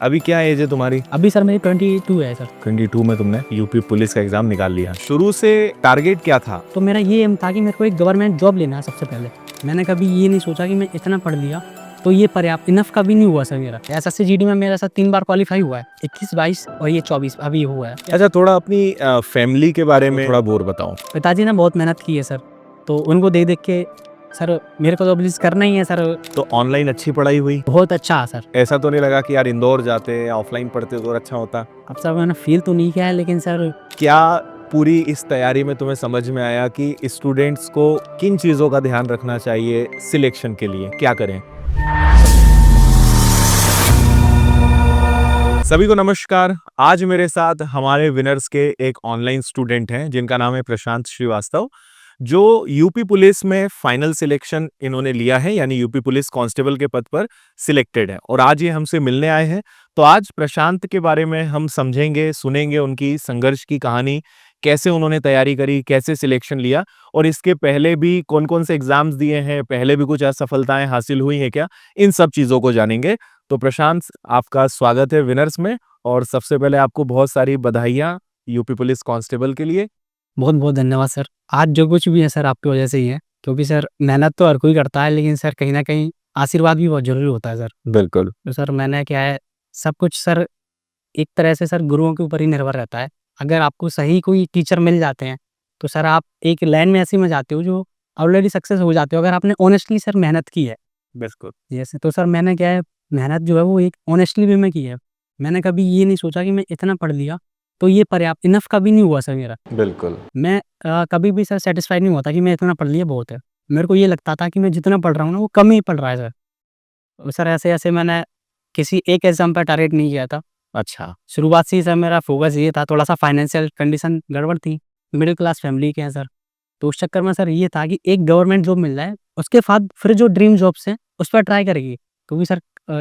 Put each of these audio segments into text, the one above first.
अभी क्या एज है तुम्हारी? अभी सर मेरी 22 है सर। 22 में तुमने यूपी पुलिस का एग्जाम निकाल लिया। शुरू से टारगेट क्या था? तो मेरा ये एम था कि मेरे को एक गवर्नमेंट जॉब लेना है सबसे पहले। मैंने कभी ये नहीं सोचा कि मैं इतना पढ़ लिया तो ये पर्याप्त इनफ कभी नहीं हुआ सर। मेरा एसएससी जीडी में मेरा सर 3 बार क्वालिफाई हुआ है, 21, 22 और ये 24 अभी हुआ है। अच्छा, थोड़ा अपनी फैमिली के बारे में थोड़ा बोर बताओ। पिताजी ने बहुत मेहनत की है सर, तो उनको देख देख के सर मेरे को तो बिजनेस करना ही है सर। तो ऑनलाइन अच्छी पढ़ाई हुई? बहुत अच्छा है सर। ऐसा तो नहीं लगा कि यार इंदौर जाते या ऑफलाइन पढ़ते तो और अच्छा होता? अब सर मैंने फील तो नहीं किया है, लेकिन सर क्या पूरी इस तैयारी में तुम्हें समझ में आया कि स्टूडेंट्स को किन चीजों का ध्यान रखना चाहिए सिलेक्शन के लिए, क्या करें? सभी को नमस्कार। आज मेरे साथ हमारे विनर्स के एक ऑनलाइन स्टूडेंट हैं जिनका नाम है प्रशांत श्रीवास्तव, जो यूपी पुलिस में फाइनल सिलेक्शन इन्होंने लिया है, यानी यूपी पुलिस कांस्टेबल के पद पर सिलेक्टेड है और आज ये हमसे मिलने आए हैं। तो आज प्रशांत के बारे में हम समझेंगे, सुनेंगे उनकी संघर्ष की कहानी, कैसे उन्होंने तैयारी करी, कैसे सिलेक्शन लिया और इसके पहले भी कौन कौन से एग्जाम्स दिए हैं, पहले भी कुछ असफलताएं हासिल हुई हैं क्या, इन सब चीजों को जानेंगे। तो प्रशांत, आपका स्वागत है विनर्स में और सबसे पहले आपको बहुत सारी बधाइयां यूपी पुलिस कांस्टेबल के लिए। बहुत बहुत धन्यवाद सर। आज जो कुछ भी है सर आपकी वजह से ही है, क्योंकि सर मेहनत तो हर कोई करता है, लेकिन सर कहीं ना कहीं आशीर्वाद भी बहुत जरूरी होता है सर। बिल्कुल। तो सर मैंने क्या है, सब कुछ सर एक तरह से सर गुरुओं के ऊपर ही निर्भर रहता है। अगर आपको सही कोई टीचर मिल जाते हैं तो सर आप एक लाइन में ऐसे में जाते हो जो ऑलरेडी सक्सेस हो जाते हो, अगर आपने ऑनेस्टली सर मेहनत की है। बिल्कुल। जैसे तो सर मैंने क्या है, मेहनत जो है वो एक ऑनेस्टली वे में की है। मैंने कभी ये नहीं सोचा कि मैं इतना पढ़ लिया तो ये पर्याप्त इनफ कभी नहीं हुआ सर मेरा। बिल्कुल। मैं कभी भी सर सेटिस्फाइड नहीं होता कि मैं इतना पढ़ लिया बहुत है। मेरे को ये लगता था कि मैं जितना पढ़ रहा हूँ ना वो कम ही पढ़ रहा है सर। और सर ऐसे-ऐसे मैंने किसी एक एग्ज़ाम पे टारगेट नहीं किया था। अच्छा। शुरुआत से ही सर मेरा फ़ोकस ये था, थोड़ा-सा फाइनेंशियल कंडीशन गड़बड़ थी। मिडिल क्लास फैमिली के हैं सर। तो उस चक्कर में सर ये था कि एक गवर्नमेंट जॉब मिल जाए, उसके बाद फिर जो ड्रीम जॉब्स हैं, उस पर ट्राई करेंगे। क्योंकि सर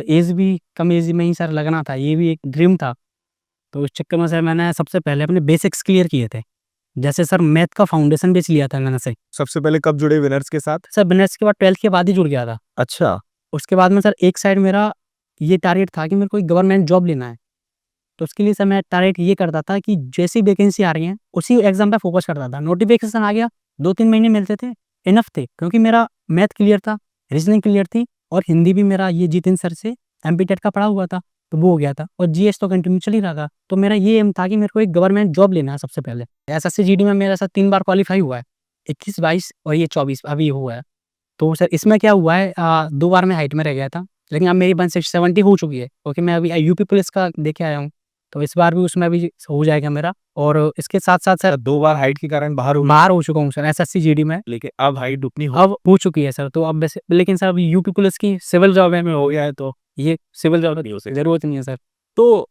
ऐज भी कम ऐज में ही सर लगना था, ये भी एक ड्रीम था। तो उस चक्कर में सर मैंने सबसे पहले अपने बेसिक्स क्लियर किए थे। जैसे सर मैथ का फाउंडेशन बेस लिया था मैंने से। सबसे पहले कब जुड़े विनर्स के साथ? सर बिज़नेस के बाद 12th के बाद ही जुड़ गया था। अच्छा। उसके बाद में सर एक साइड मेरा ये टारगेट था कि मेरे को एक गवर्नमेंट जॉब लेना है। तो उसके लिए सर मैं टारगेट ये करता था कि जैसी वैकेंसी आ रही है, उसी एग्ज़ाम पे फ़ोकस करता था। नोटिफ़िकेशन आ गया, 2-3 महीने मिलते थे, इनफ थे, क्योंकि मेरा मैथ क्लियर था, रीज़निंग क्लियर थी और हिंदी भी मेरा ये जितिन सर से एमपी टेट का पढ़ा हुआ था, तो वो हो गया था और जीएस तो कंटिन्यू चल ही रहा था। तो मेरा ये एम था कि मेरे को एक गवर्नमेंट जॉब लेना है सबसे पहले। एसएससी जीडी में मेरा सर 3 बार क्वालिफ़ाई हुआ है, 21, 22 और ये 24 अभी हुआ है। तो सर इसमें क्या हुआ है, 2 बार मैं हाइट में रह गया था, लेकिन अब मेरी 170 हो चुकी है, क्योंकि मैं अभी यूपी पुलिस का दे के आया हूँ। तो इस बार भी उसमें भी हो जाएगा मेरा। और इसके साथ-साथ सर 2 बार हाइट के कारण बाहर हुए, बाहर हो चुका हूँ सर एसएससी जीडी में। लेकिन अब हाइट उतनी हो अब हो चुकी है सर, तो अब वैसे लेकिन सर अब यूपी पुलिस की सिविल जॉब में हो गया है, तो ये सिविल जॉब नहीं हो सकती। ज़रूरत नहीं है सर। तो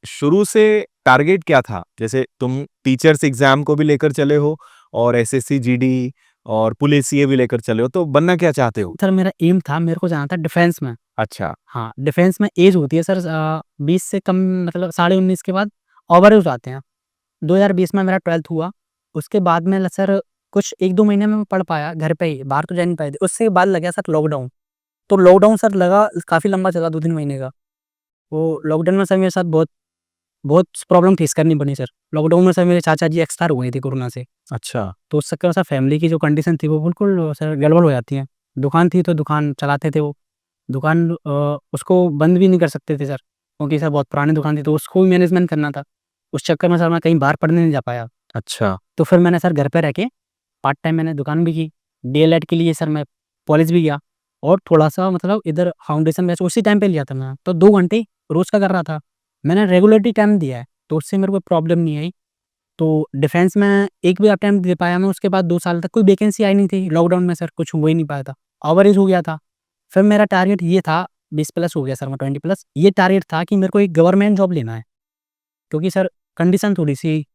शुरू से टारगेट क्या था? जैसे तुम टीचर्स एग्जाम को भी लेकर चले हो और एसएससी जीडी और पुलिस ये भी लेकर चले हो, तो बनना क्या चाहते हो? सर मेरा एम था, मेरे को जाना था डिफेंस में। अच्छा। हाँ, डिफेंस में एज होती है सर 20 से कम, मतलब साढ़े 19 के बाद ओवर एज आते हैं। 2020 में मेरा 12th हुआ। उसके बाद में सर कुछ 1-2 महीने में मैं पढ़ पाया घर पे ही, बाहर तो जा नहीं पाए थे। उसके बाद लग गया सर लॉकडाउन। तो लॉकडाउन सर लगा काफ़ी लंबा चला, 2-3 महीने का। वो लॉकडाउन में सर मेरे साथ बहुत बहुत प्रॉब्लम फेस करनी पड़ी सर। लॉकडाउन में सर मेरे चाचा जी एक्सपायर हो गए थे कोरोना से। अच्छा। तो उस चक्कर में सर फैमिली की जो कंडीशन थी वो बिल्कुल सर गड़बड़ हो जाती है। दुकान थी तो दुकान चलाते थे वो। दुकान उसको बंद भी नहीं कर सकते थे सर, क्योंकि सर बहुत पुरानी दुकान थी, तो उसको भी मैनेजमेंट करना था। उस चक्कर में सर मैं कहीं बाहर पढ़ने नहीं जा पाया। अच्छा। तो फिर मैंने सर घर पे रह के पार्ट टाइम मैंने दुकान भी की। डीएलएड के लिए सर मैं कॉलेज भी गया और थोड़ा-सा मतलब इधर फाउंडेशन बैच उसी टाइम पे लिया था मैं। तो 2 घंटे रोज़ का कर रहा था। मैंने रेगुलरली टाइम दिया है, तो उससे मेरे को प्रॉब्लम नहीं आई। तो डिफेंस में एक भी अटेम्प्ट दे पाया मैं, उसके बाद 2 साल तक कोई वैकेंसी आई नहीं थी। लॉकडाउन में सर कुछ हो ही नहीं पाया था। ओवरेज हो गया था। फिर मेरा टारगेट ये था, 20 प्लस हो गया सर, मैं 20 प्लस। ये टारगेट था कि मेरे को एक गवर्नमेंट जॉब लेना है, क्योंकि सर कंडीशन थोड़ी-सी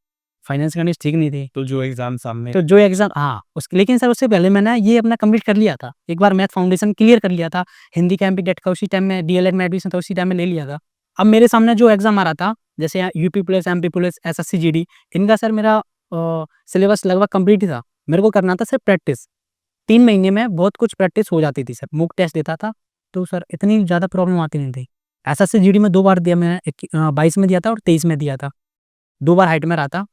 फाइनेंस कंडीशन ठीक नहीं थी। तो जो एग्जाम सामने, तो जो एग्ज़ाम, हाँ, उसके लेकिन सर उससे पहले मैंने ये अपना कंप्लीट कर लिया था। एक बार मैथ फाउंडेशन क्लियर कर लिया था। हिंदी का एमपी टेट का उसी टाइम में, डीएलएड में एडमिशन था उसी टाइम में ले लिया था। अब मेरे सामने जो एग्ज़ाम आ रहा था, जैसे UP police, MP police, SSC GD, इनका सर मेरा सिलेबस लगभग कंप्लीट ही था। मेरे को करना था सिर्फ प्रैक्टिस। 3 महीने में बहुत कुछ प्रैक्टिस हो जाती थी सर। मॉक टेस्ट देता था, तो सर इतनी ज़्यादा प्रॉब्लम आती नहीं थी। एसएससी जीडी में 2 बार दिया मैंने, 22 में दिया था और 23 में दिया था। 2 बार हाइट में रहा था।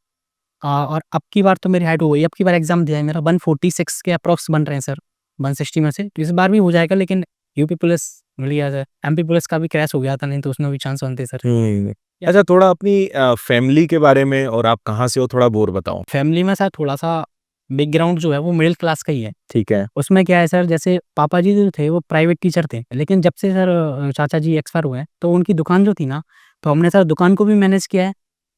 और अब की बार तो मेरी हाइट हो गई, अब की बार एग्ज़ाम दिया है मेरा 146 के अप्रॉक्स बन रहे हैं सर, 160 में से। तो इस बार भी हो जाएगा, लेकिन यूपी पुलिस मिल गया सर। एमपी पुलिस का भी क्रैश हो गया था, नहीं तो उसमें भी चांस बनते सर। अच्छा, थोड़ा अपनी फैमिली के बारे में और आप कहाँ से हो थोड़ा बोर बताओ। फैमिली में सर थोड़ा-सा बैकग्राउंड जो है वो मिडिल क्लास का ही है। ठीक है। उसमें क्या है सर, जैसे पापा जी जो थे वो प्राइवेट टीचर थे, लेकिन जब से सर चाचा जी एक्सपायर हुए हैं, तो उनकी दुकान जो थी ना, तो हमने सर दुकान को भी मैनेज किया है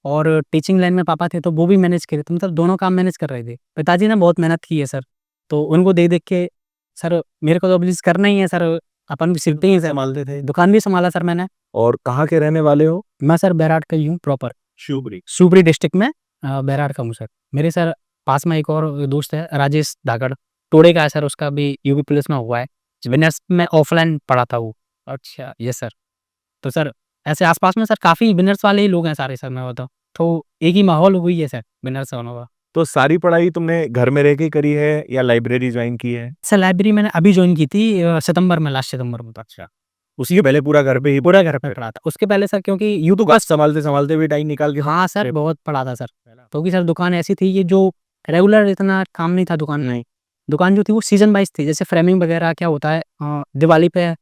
और टीचिंग लाइन में पापा थे तो वो भी मैनेज करे, तो मतलब दोनों काम मैनेज कर रहे थे। पिताजी ने बहुत मेहनत की है सर, तो उनको देख-देख के सर मेरे को तो अब चीज़ करना ही है सर, अपन भी सीखते ही हैं सर। संभालते थे। दुकान भी सँभाला सर मैंने। और कहाँ के रहने वाले हो? मैं सर बैराड़ का ही हूँ प्रॉपर, शिवपुरी। शिवपुरी डिस्ट्रिक्ट में बैराड़ का हूँ सर। मेरे सर पास में एक और दोस्त है राजेश धाकड़, टोडे का है सर, उसका भी यूपी पुलिस में हुआ है। विनर्स में ऑफलाइन पढ़ा था वो। अच्छा। Yes sir. तो सर ऐसे आस-पास में सर काफ़ी विनर्स वाले ही लोग हैं सारे सर, मैं बताऊँ। तो एक ही माहौल वही है सर विनर्स होने का। तो सारी पढ़ाई तुमने घर में रह के करी है या लाइब्रेरी ज्वाइन की है? सर लाइब्रेरी मैंने अभी जॉइन की थी सितंबर में, लास्ट सितंबर में। अच्छा। उसी के पहले पूरा घर पे ही पूरा घर पे पढ़ा था। उसके पहले सर क्योंकि यूट्यूब बस संभालते-संभालते भी टाइम निकाल के हाँ सर, बहुत पढ़ा था सर। क्योंकि सर दुकान ऐसी थी कि जो रेगुलर इतना काम नहीं था दुकान में। दुकान जो थी वो सीज़न वाइज़ थी। जैसे फ्रेमिंग वगैरह क्या होता है, दिवाली पे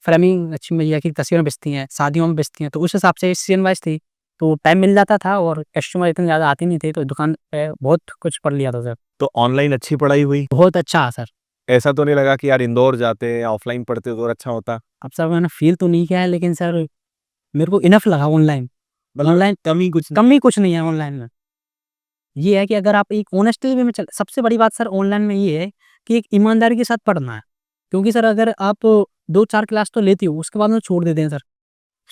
फ्रेमिंग लक्ष्मी मैया की तस्वीरें बेचती हैं, शादियों में बेचती हैं, तो उस हिसाब से सीज़न वाइज़ थी। तो टाइम मिल जाता था और कस्टमर इतने ज़्यादा आते नहीं थे, तो दुकान पे बहुत कुछ पढ़ लिया था सर। तो ऑनलाइन अच्छी पढ़ाई हुई? बहुत अच्छा सर। ऐसा तो नहीं लगा कि यार इंदौर जाते या ऑफलाइन पढ़ते तो और अच्छा होता? अब सर मैंने फ़ील तो नहीं किया है, लेकिन सर मेरे को इनफ लगा ऑनलाइन। ऑनलाइन कमी कुछ नहीं है ऑनलाइन में। ये है कि अगर आप एक ऑनेस्टी वे में चल, सबसे बड़ी बात सर ऑनलाइन में ये है कि एक ईमानदारी के साथ पढ़ना है। क्योंकि सर अगर आप 2-4 क्लास तो लेते हो, उसके बाद में छोड़ देते हैं सर।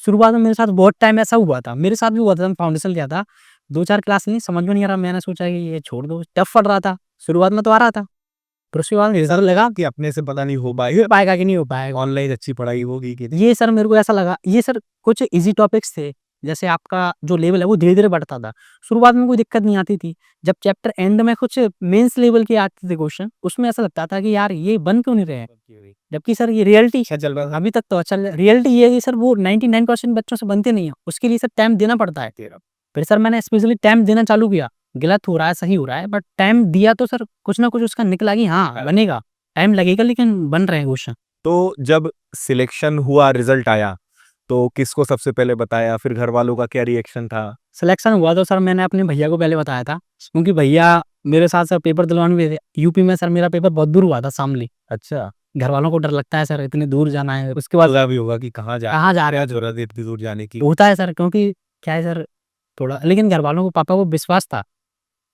शुरुआत में मेरे साथ बहुत टाइम ऐसा हुआ था। मेरे साथ भी हुआ था, मैं फाउंडेशन लिया था। 2-4 क्लास ली, समझ में नहीं आ रहा, मैंने सोचा कि ये छोड़ दो, टफ पड़ रहा था। शुरुआत में तो आ रहा था, फिर उसके बाद रिज़ल्ट लगा कि अपने से पता नहीं हो पाएगा कि नहीं हो पाएगा। ऑनलाइन अच्छी पढ़ाई होगी कि नहीं? ये सर मेरे को ऐसा लगा, ये सर कुछ ईज़ी टॉपिक्स थे, जैसे आपका जो लेवल है वो धीरे-धीरे बढ़ता था। शुरुआत में कोई दिक्कत नहीं आती थी। जब चैप्टर एंड में कुछ मेंस लेवल के आते थे क्वेश्चन, उसमें ऐसा लगता था कि यार ये बन क्यों नहीं रहे हैं? जबकि सर ये रियलिटी अच्छा चल रहा था। अभी तक तो अच्छा रियलिटी ये है कि सर वो 99% बच्चों से बनते नहीं हैं। उसके लिए सर टाइम देना पड़ता है। फिर सर मैंने स्पेशली टाइम देना चालू किया। गलत हो रहा है, सही हो रहा है, बट टाइम दिया तो सर कुछ ना कुछ उसका निकला कि हाँ, बनेगा। टाइम लगेगा लेकिन बन रहे हैं क्वेश्चन। तो जब सिलेक्शन हुआ, रिजल्ट आया, तो किसको सबसे पहले बताया? फिर घर वालों का क्या रिएक्शन था? सिलेक्शन हुआ तो सर मैंने अपने भैया को पहले बताया था, क्योंकि भैया मेरे साथ सर पेपर दिलवाने भी थे। यूपी में सर मेरा पेपर बहुत दूर हुआ था, शामली। अच्छा। घर वालों को डर लगता है सर, इतने दूर जाना है। उसके बाद लगा भी होगा कि कहाँ जा रहे क्या ज़रूरत है इतनी दूर जाने की? होता है सर, क्योंकि क्या है सर, थोड़ा लेकिन घर वालों को, पापा को विश्वास था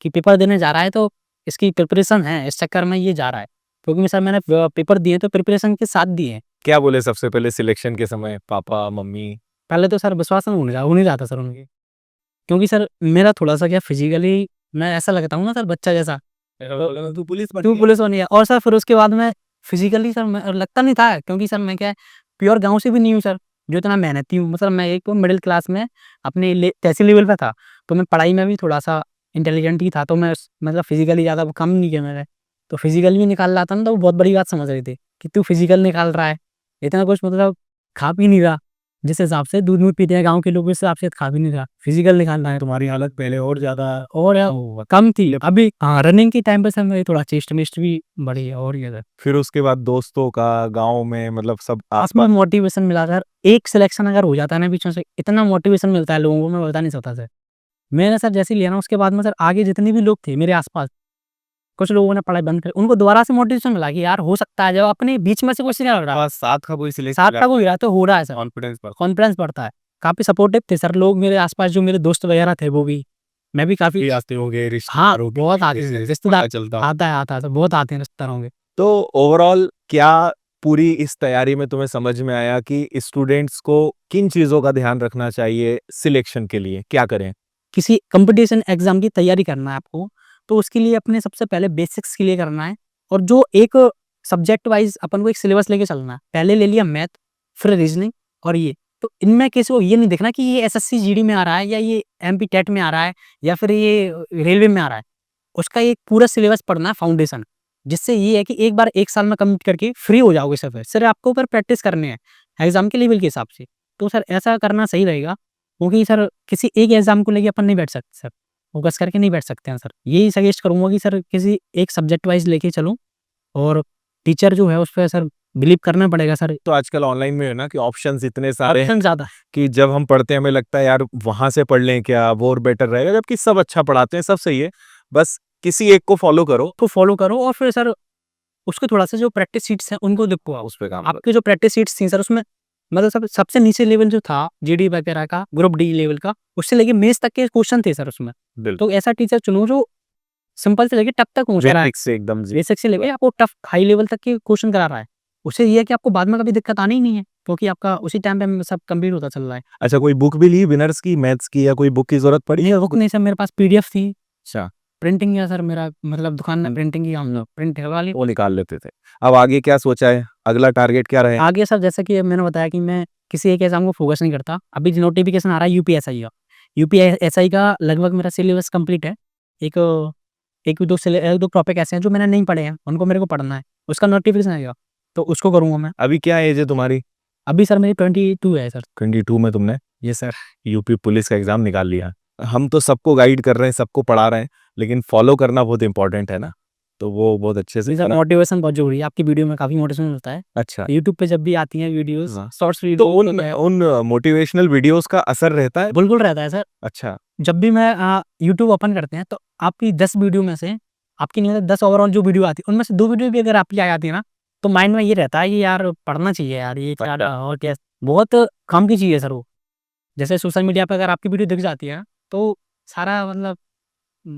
कि पेपर देने जा रहा है तो इसकी प्रिपरेशन है, इस चक्कर में ये जा रहा है। क्योंकि सर मैंने पेपर दिए तो प्रिपरेशन के साथ दिए हैं। क्या बोले सबसे पहले सिलेक्शन के समय पापा, मम्मी? पहले तो सर विश्वास नहीं हो नहीं रहा था सर उनके। क्योंकि सर मेरा थोड़ा-सा क्या फिज़िकली मैं ऐसा लगता हूँ ना सर बच्चा जैसा। तू पुलिस बन तू गया? पुलिस बन गया और सर फिर उसके बाद में फिज़िकली सर मैं लगता नहीं था, क्योंकि सर मैं क्या है प्योर गाँव से भी नहीं हूँ सर, जो इतना मेहनती हूँ। मतलब मैं एक तो मिडिल क्लास में अपने तहसील लेवल पे था, तो मैं पढ़ाई में भी थोड़ा-सा इंटेलिजेंट ही था, तो मैं मतलब फिज़िकली ज़्यादा कम नहीं किया मैंने। तो फिज़िकल भी निकाल रहा था ना, तो वो बहुत बड़ी बात समझ रहे थे कि तू फिज़िकल निकाल रहा है, इतना कुछ मतलब खा पी नहीं रहा। जिस हिसाब से दूध-वूध पीते हैं गाँव के लोग, उस हिसाब से खा भी नहीं रहा, फिज़िकल निकाल रहा है। तुम्हारी हालत पहले और ज़्यादा और कम थी। अभी हाँ, रनिंग के टाइम पे सर मेरी थोड़ा चेस्ट-वेस्ट भी बढ़ी है और ये सर। फिर उसके बाद दोस्तों का, गाँव में मतलब सब उसमें मोटिवेशन मिला सर, एक सिलेक्शन अगर हो जाता है ना बीच में से, इतना मोटिवेशन मिलता है लोगों को, मैं बता नहीं सकता सर। मैंने सर जैसे ही लिया ना, उसके बाद में सर आगे जितने भी लोग थे मेरे आस-पास, कुछ लोगों ने पढ़ाई बंद करी, उनको दोबारा से मोटिवेशन मिला कि यार हो सकता है, जब अपने बीच में से कुछ नहीं हो रहा, साथ का कोई साथ का कोई रहा तो हो रहा है सर, कॉन्फिडेंस बढ़ता कॉन्फिडेंस बढ़ता है। काफ़ी सपोर्टिव थे सर लोग मेरे आस-पास, जो मेरे दोस्त वगैरह थे वो भी। मैं भी काफ़ी आते होंगे हाँ, रिश्तेदार हो बहुत आते हैं रिश्तेदार, चलता। आता है सर, बहुत आते हैं रिश्तेदारों के। तो ओवरऑल क्या पूरी इस तैयारी में तुम्हें समझ में आया कि स्टूडेंट्स को किन चीज़ों का ध्यान रखना चाहिए सिलेक्शन के लिए? क्या करें? किसी कॉम्पिटिशन एग्ज़ाम की तैयारी करना है आपको, तो उसके लिए अपने सबसे पहले बेसिक्स क्लियर करना है और जो एक सब्जेक्ट वाइज़ अपन को एक सिलेबस लेके चलना है। पहले ले लिया मैथ, फिर रीज़निंग और ये। तो इनमें किसी को ये नहीं देखना कि ये एसएससी जीडी में आ रहा है या ये एमपी टेट में आ रहा है या फिर ये रेलवे में आ रहा है। उसका एक पूरा सिलेबस पढ़ना है फाउंडेशन, जिससे ये है कि एक बार 1 साल में कंप्लीट करके फ्री हो जाओगे सर फिर। सिर्फ आपको ऊपर प्रैक्टिस करनी है, एग्ज़ाम के लेवल के हिसाब से। तो सर ऐसा करना सही रहेगा, क्योंकि सर किसी एक एग्ज़ाम को लेके अपन नहीं बैठ सकते सर, फ़ोकस करके नहीं बैठ सकते हैं सर। यही सजेस्ट करूँगा कि सर किसी एक सब्जेक्ट वाइज़ लेके चलो, और टीचर जो है उस पे सर बिलीव करना पड़ेगा सर। तो आजकल ऑनलाइन में है ना कि ऑप्शंस इतने सारे हैं ऑप्शन ज़्यादा है, कि जब हम पढ़ते हैं हमें लगता है यार वहाँ से पढ़ लें क्या, वो और बेटर रहेगा, जबकि सब अच्छा पढ़ाते हैं, सब सही है, बस किसी एक को फॉलो करो, उसको फ़ॉलो करो और फिर सर उसके थोड़ा-सा जो प्रैक्टिस शीट्स हैं उनको देखो आप। उस पे काम करो। आपकी जो प्रैक्टिस शीट्स थी सर उसमें मतलब सबसे नीचे लेवल जो था जीडी वगैरह का, ग्रुप डी लेवल का, उससे लेके मेंस तक के क्वेश्चन थे सर उसमें। बिल्कुल तो ऐसा टीचर चुनो जो सिंपल से लेके टफ तक पहुँचा रहा है। बेसिक से एकदम जी। बेसिक से लेके आपको टफ हाई लेवल तक के क्वेश्चन करा रहा है। उससे ये है कि आपको बाद में कभी दिक्कत आनी ही नहीं है, क्योंकि आपका उसी टाइम पे सब कंप्लीट होता चल रहा है। अच्छा, कोई बुक भी ली विनर्स की मैथ्स की, या कोई बुक की जरूरत पड़ी? नहीं बुक नहीं सर, मेरे पास पीडीएफ थी। अच्छा, प्रिंटिंग या सर मेरा मतलब दुकान में प्रिंटिंग की, हम लोग प्रिंट करवा ली। वो निकाल लेते थे। अब आगे क्या सोचा है, अगला टारगेट क्या रहे? आगे सर जैसा कि मैंने बताया कि मैं किसी एक एग्जाम को फोकस नहीं करता। अभी जो नोटिफिकेशन आ रहा है यूपीएसआई का, यूपीएसआई का लगभग मेरा सिलेबस कंप्लीट है। एक एक दो टॉपिक ऐसे हैं जो मैंने नहीं पढ़े हैं, उनको मेरे को पढ़ना है। उसका नोटिफिकेशन आएगा तो उसको करूँगा मैं। अभी क्या एज है तुम्हारी? अभी सर मेरी 22 है सर। 22 में तुमने ये सर यूपी पुलिस का एग्जाम निकाल लिया। हम तो सबको गाइड कर रहे हैं, सबको पढ़ा रहे हैं, लेकिन फॉलो करना बहुत इंपॉर्टेंट है ना, तो वो बहुत अच्छे से जी सर, करा। मोटिवेशन बहुत जरूरी है। आपकी वीडियो में काफी मोटिवेशन होता है। अच्छा, यूट्यूब पे जब भी आती हैं वीडियोस, हाँ। शॉर्ट्स तो वीडियो उन मोटिवेशनल वीडियोस का असर रहता है? बिल्कुल रहता है सर। अच्छा, जब भी मैं यूट्यूब ओपन करते हैं तो आपकी 10 वीडियो में से आपकी नहीं होता 10 ओवरऑल जो वीडियो आती है उनमें से 2 वीडियो भी अगर आपकी आ जाती है ना, तो माइंड में ये रहता है कि यार पढ़ना चाहिए यार, ये क्या अच्छा। और क्या, बहुत काम की चीज़ है सर वो। जैसे सोशल मीडिया पे अगर आपकी वीडियो दिख जाती है तो सारा मतलब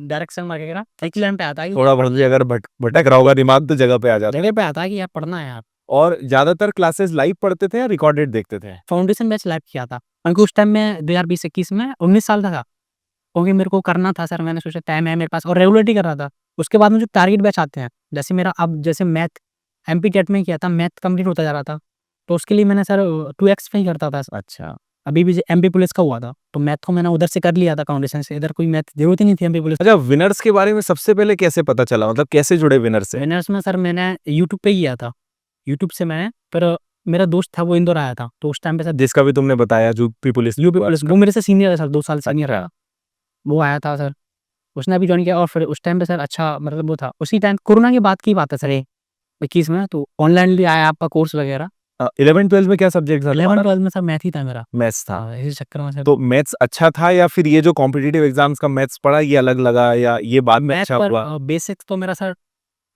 डायरेक्शन वगैरह एक लाइन पे आता है कि थोड़ा बहुत भी अगर भटक रहा होगा दिमाग तो जगह पे आ जाता है। जगह पे आता है कि यार पढ़ना है यार। और ज्यादातर क्लासेस लाइव पढ़ते थे या रिकॉर्डेड देखते थे? फाउंडेशन बैच लाइव किया था क्योंकि उस टाइम में 2020-21 में 19 साल का था, क्योंकि मेरे को करना था सर। मैंने सोचा टाइम है मेरे पास और रेगुलरिटी कर रहा था। उसके बाद में जो टारगेट बैच आते हैं, जैसे मेरा अब जैसे मैथ एमपी टेट में किया था, मैथ कंप्लीट होता जा रहा था, तो उसके लिए मैंने सर 2x पे ही करता था। अच्छा, अभी भी एमपी पुलिस का हुआ था तो मैथ को मैंने उधर से कर लिया था फाउंडेशन से, इधर कोई मैथ जरूरत ही नहीं थी एमपी पुलिस। अच्छा, विनर्स के बारे में सबसे पहले कैसे पता चला, मतलब कैसे जुड़े विनर्स से? विनर्स में सर मैंने यूट्यूब पे किया था। यूट्यूब से मैंने, पर मेरा दोस्त था वो इंदौर आया था, तो उस टाइम पे सर जिसका भी तुमने बताया यूपी पुलिस यूपी पुलिस वो मेरे से सीनियर है सर, 2 साल सीनियर अच्छा। है। वो आया था सर, उसने भी जॉइन किया और फिर उस टाइम पे सर अच्छा मतलब वो था, उसी टाइम कोरोना के बाद की बात है सर ये 21 में, तो ऑनलाइन भी आया आपका कोर्स वगैरह। 11th-12th में क्या सब्जेक्ट था 11-12 में सर मैथ ही था मेरा। मैथ्स था। इसी चक्कर में सर तो मैथ्स अच्छा था, या फिर ये जो कॉम्पिटिटिव एग्जाम्स का मैथ्स पढ़ा ये अलग लगा, या ये बाद में मैथ अच्छा पर हुआ? बेसिक्स तो मेरा सर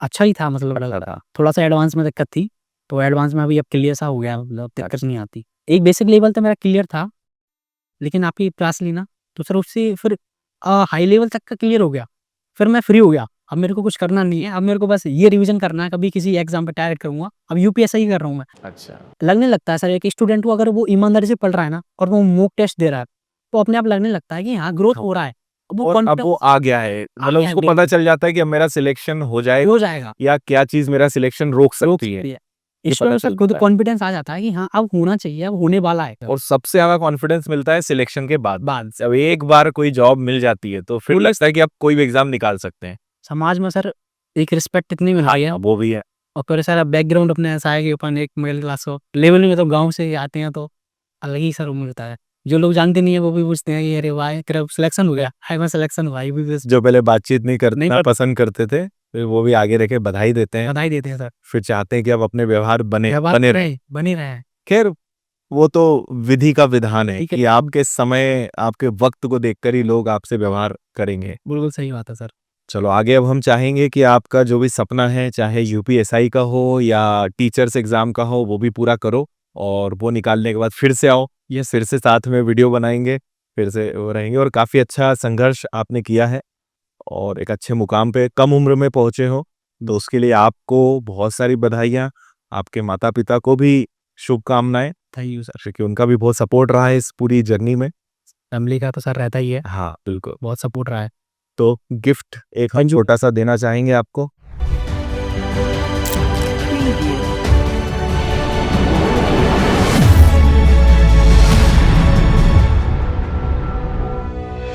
अच्छा ही था, मतलब अच्छा था। थोड़ा-सा एडवांस में दिक्कत थी, तो एडवांस में अभी अब क्लियर सा हो गया, मतलब दिक्कत नहीं आती। एक बेसिक लेवल तो मेरा क्लियर था, लेकिन आपकी क्लास ली ना, तो सर उससे फिर हाई लेवल तक का क्लियर हो गया। फिर मैं फ्री हो गया, अब मेरे को कुछ करना नहीं है, अब मेरे को बस ये रिवीजन करना है, कभी किसी एग्ज़ाम पे टारगेट करूँगा। अब यूपीएससी कर रहा हूँ मैं। अच्छा, लगने लगता है सर एक स्टूडेंट को अगर वो ईमानदारी से पढ़ रहा है ना और वो मॉक टेस्ट दे रहा है, तो अपने आप लगने लगता है कि हाँ, ग्रोथ हो रहा है। अब वो और अब वो कॉन्फिडेंस आ गया है, मतलब गया है उसको बिल्कुल। पता चल जाता है कि अब मेरा सिलेक्शन हो जाएगा, हो जाएगा, या क्या चीज मेरा सिलेक्शन रोक रोक सकती है, सकती है। ये पता स्टूडेंट को चल खुद जाता है। कॉन्फिडेंस आ जाता है कि हाँ, अब होना चाहिए, अब होने वाला है। और सबसे ज्यादा कॉन्फिडेंस मिलता है सिलेक्शन के बाद। बाद जब एक बार कोई जॉब मिल जाती है तो फिर लगता है कि आप कोई भी एग्जाम निकाल सकते हैं। समाज में सर एक रिस्पेक्ट इतनी मिल रही है, वो भी है। और फिर सर बैकग्राउंड अपने ऐसा है कि अपन एक मिडिल क्लास हो लेवल में तो गाँव से आते हैं, तो अलग ही सर वो मिलता है। जो लोग जानते नहीं है वो भी पूछते हैं कि अरे वाह तेरा सिलेक्शन हो गया, हाय मैं सिलेक्शन हुआ, ये भी बस जो पहले बातचीत नहीं करना नहीं पसंद करते थे, फिर वो भी आगे रह के बधाई देते हैं, बधाई देते हैं सर। फिर चाहते हैं कि अब अपने व्यवहार व्यवहार बने रहे। बने रहे। खैर, वो तो विधि का विधान है ठीक है, कि आपके समय, आपके वक्त को देखकर ही लोग आपसे व्यवहार करेंगे। बिल्कुल सही बात है सर। चलो आगे अब हम चाहेंगे कि आपका जो भी सपना है, चाहे यूपीएसआई का हो या टीचर्स एग्जाम का हो, वो भी पूरा करो, और वो निकालने के बाद फिर से आओ, ये फिर से साथ में वीडियो बनाएंगे, फिर से वो रहेंगे। और काफ़ी अच्छा संघर्ष आपने किया है और एक अच्छे मुकाम पे कम उम्र में पहुंचे हो, तो उसके लिए आपको बहुत सारी बधाइयाँ। आपके माता पिता को भी शुभकामनाएं, थैंक यू सर। क्योंकि उनका भी बहुत सपोर्ट रहा है इस पूरी जर्नी में। फैमिली का तो सर रहता ही है, हाँ बिल्कुल। बहुत सपोर्ट रहा है। तो गिफ्ट एक हम छोटा सा देना चाहेंगे आपको।